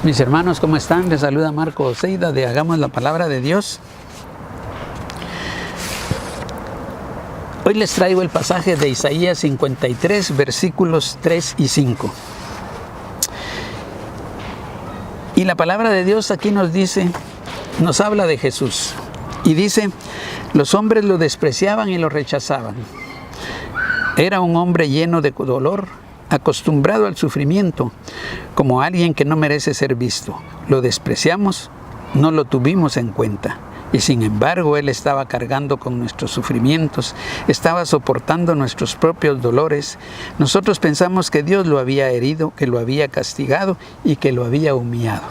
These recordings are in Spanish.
Mis hermanos, ¿cómo están? Les saluda Marco Oseida de Hagamos la Palabra de Dios. Hoy les traigo el pasaje de Isaías 53, versículos 3 y 5. Y la palabra de Dios aquí nos habla de Jesús. Y dice, los hombres lo despreciaban y lo rechazaban. Era un hombre lleno de dolor, acostumbrado al sufrimiento, como alguien que no merece ser visto. Lo despreciamos, no lo tuvimos en cuenta. Y sin embargo, Él estaba cargando con nuestros sufrimientos, estaba soportando nuestros propios dolores. Nosotros pensamos que Dios lo había herido, que lo había castigado y que lo había humillado.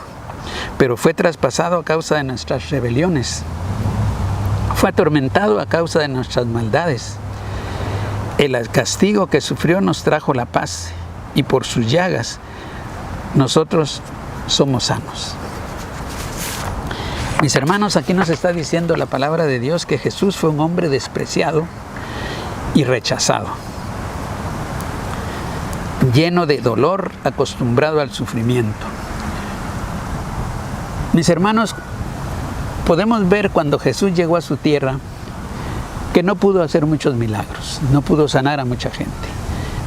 Pero fue traspasado a causa de nuestras rebeliones. Fue atormentado a causa de nuestras maldades. El castigo que sufrió nos trajo la paz, y por sus llagas nosotros somos sanos. Mis hermanos, aquí nos está diciendo la palabra de Dios que Jesús fue un hombre despreciado y rechazado, lleno de dolor, acostumbrado al sufrimiento. Mis hermanos, podemos ver cuando Jesús llegó a su tierra que no pudo hacer muchos milagros, no pudo sanar a mucha gente,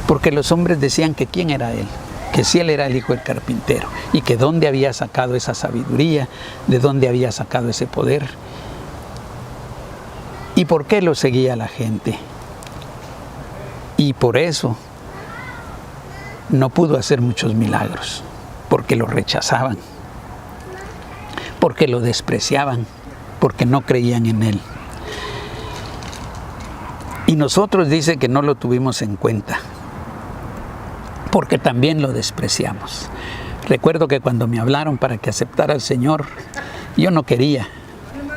porque los hombres decían que quién era Él, que si Él era el hijo del carpintero, y que dónde había sacado esa sabiduría, de dónde había sacado ese poder, y por qué lo seguía la gente. Y por eso no pudo hacer muchos milagros, porque lo rechazaban, porque lo despreciaban, porque no creían en Él. Y nosotros dice que no lo tuvimos en cuenta, porque también lo despreciamos. Recuerdo que cuando me hablaron para que aceptara al Señor, yo no quería.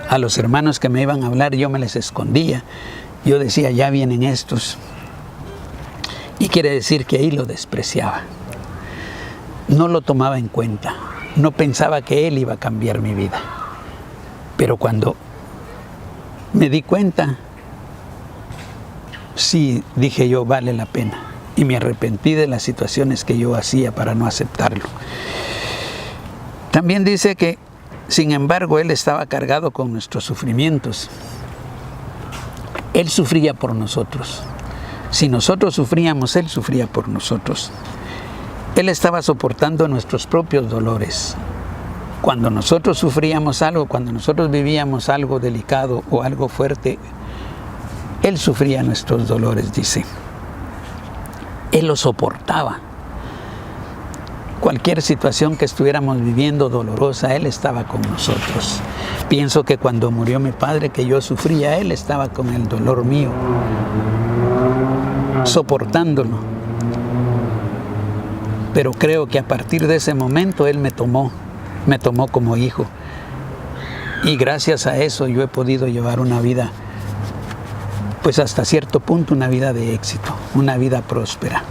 A los hermanos que me iban a hablar, yo me les escondía. Yo decía, ya vienen estos. Y quiere decir que ahí lo despreciaba. No lo tomaba en cuenta. No pensaba que Él iba a cambiar mi vida. Pero cuando me di cuenta, sí, dije yo, vale la pena. Y me arrepentí de las situaciones que yo hacía para no aceptarlo. También dice que, sin embargo, Él estaba cargado con nuestros sufrimientos. Él sufría por nosotros. Si nosotros sufríamos, Él sufría por nosotros. Él estaba soportando nuestros propios dolores. Cuando nosotros sufríamos algo, cuando nosotros vivíamos algo delicado o algo fuerte, Él sufría nuestros dolores, dice. Él lo soportaba. Cualquier situación que estuviéramos viviendo dolorosa, Él estaba con nosotros. Pienso que cuando murió mi padre, que yo sufría, Él estaba con el dolor mío, soportándolo. Pero creo que a partir de ese momento Él me tomó como hijo. Y gracias a eso yo he podido llevar una vida, pues hasta cierto punto, una vida de éxito, una vida próspera.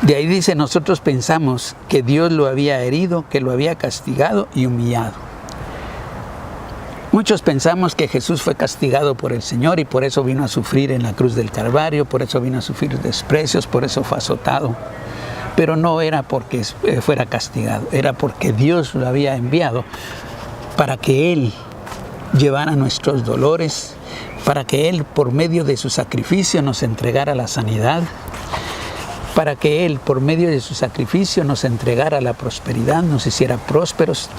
De ahí dice, nosotros pensamos que Dios lo había herido, que lo había castigado y humillado. Muchos pensamos que Jesús fue castigado por el Señor y por eso vino a sufrir en la cruz del Calvario, por eso vino a sufrir desprecios, por eso fue azotado. Pero no era porque fuera castigado, era porque Dios lo había enviado para que Él llevara nuestros dolores, para que Él, por medio de su sacrificio, nos entregara la sanidad, para que Él, por medio de su sacrificio, nos entregara la prosperidad, nos hiciera prósperos,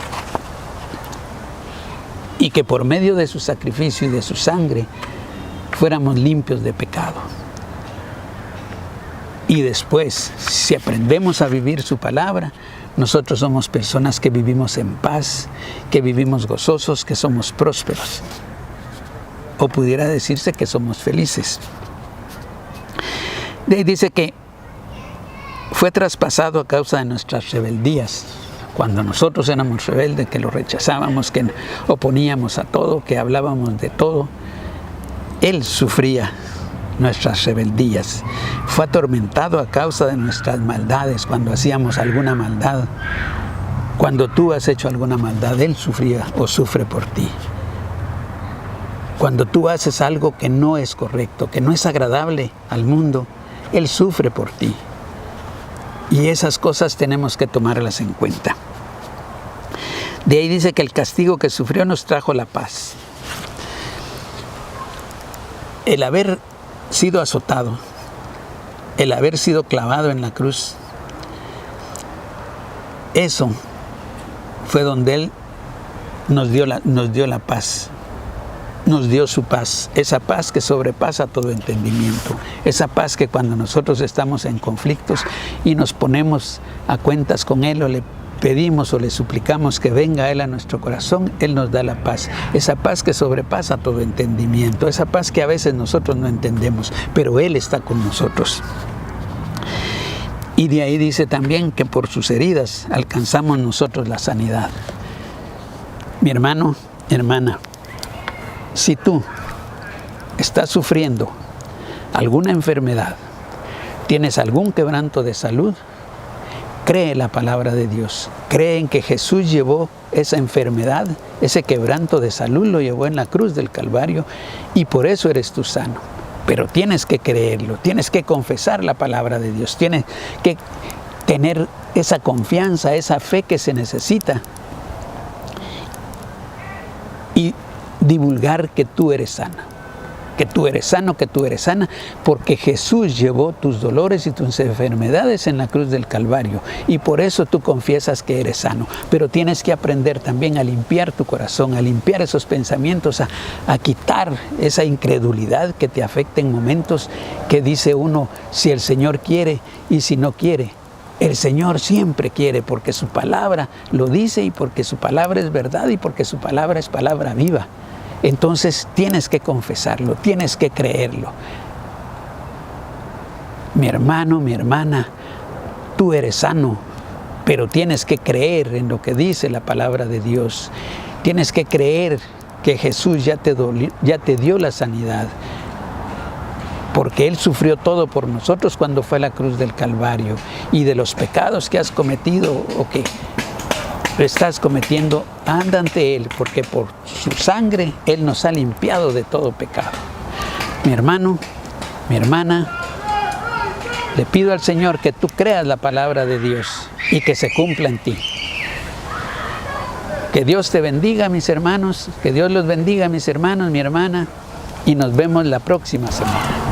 y que por medio de su sacrificio y de su sangre fuéramos limpios de pecado. Y después, si aprendemos a vivir su palabra, nosotros somos personas que vivimos en paz, que vivimos gozosos, que somos prósperos. O pudiera decirse que somos felices. De ahí dice que fue traspasado a causa de nuestras rebeldías. Cuando nosotros éramos rebeldes, que lo rechazábamos, que oponíamos a todo, que hablábamos de todo, Él sufría nuestras rebeldías. Fue atormentado a causa de nuestras maldades, cuando hacíamos alguna maldad. Cuando tú has hecho alguna maldad, Él sufría o sufre por ti. Cuando tú haces algo que no es correcto, que no es agradable al mundo, Él sufre por ti. Y esas cosas tenemos que tomarlas en cuenta. De ahí dice que el castigo que sufrió nos trajo la paz. El haber sido azotado, el haber sido clavado en la cruz, eso fue donde Él nos dio la paz, nos dio su paz, esa paz que sobrepasa todo entendimiento, esa paz que cuando nosotros estamos en conflictos y nos ponemos a cuentas con Él o le pedimos o le suplicamos que venga Él a nuestro corazón, Él nos da la paz, esa paz que sobrepasa todo entendimiento, esa paz que a veces nosotros no entendemos, pero Él está con nosotros. Y de ahí dice también que por sus heridas alcanzamos nosotros la sanidad. Mi hermano, hermana, si tú estás sufriendo alguna enfermedad, tienes algún quebranto de salud, cree la palabra de Dios, cree en que Jesús llevó esa enfermedad, ese quebranto de salud lo llevó en la cruz del Calvario y por eso eres tú sano. Pero tienes que creerlo, tienes que confesar la palabra de Dios, tienes que tener esa confianza, esa fe que se necesita y divulgar que tú eres sana. Que tú eres sano, que tú eres sana, porque Jesús llevó tus dolores y tus enfermedades en la cruz del Calvario y por eso tú confiesas que eres sano. Pero tienes que aprender también a limpiar tu corazón, a limpiar esos pensamientos, a quitar esa incredulidad que te afecta en momentos que dice uno, si el Señor quiere y si no quiere. El Señor siempre quiere porque su palabra lo dice y porque su palabra es verdad y porque su palabra es palabra viva. Entonces tienes que confesarlo, tienes que creerlo. Mi hermano, mi hermana, tú eres sano, pero tienes que creer en lo que dice la palabra de Dios. Tienes que creer que Jesús ya te dio la sanidad, porque Él sufrió todo por nosotros cuando fue a la cruz del Calvario. Y de los pecados que has cometido o que estás cometiendo, anda ante Él, porque por su sangre Él nos ha limpiado de todo pecado. Mi hermano, mi hermana, le pido al Señor que tú creas la palabra de Dios y que se cumpla en ti. Que Dios te bendiga, mis hermanos, que Dios los bendiga, mis hermanos, mi hermana, y nos vemos la próxima semana.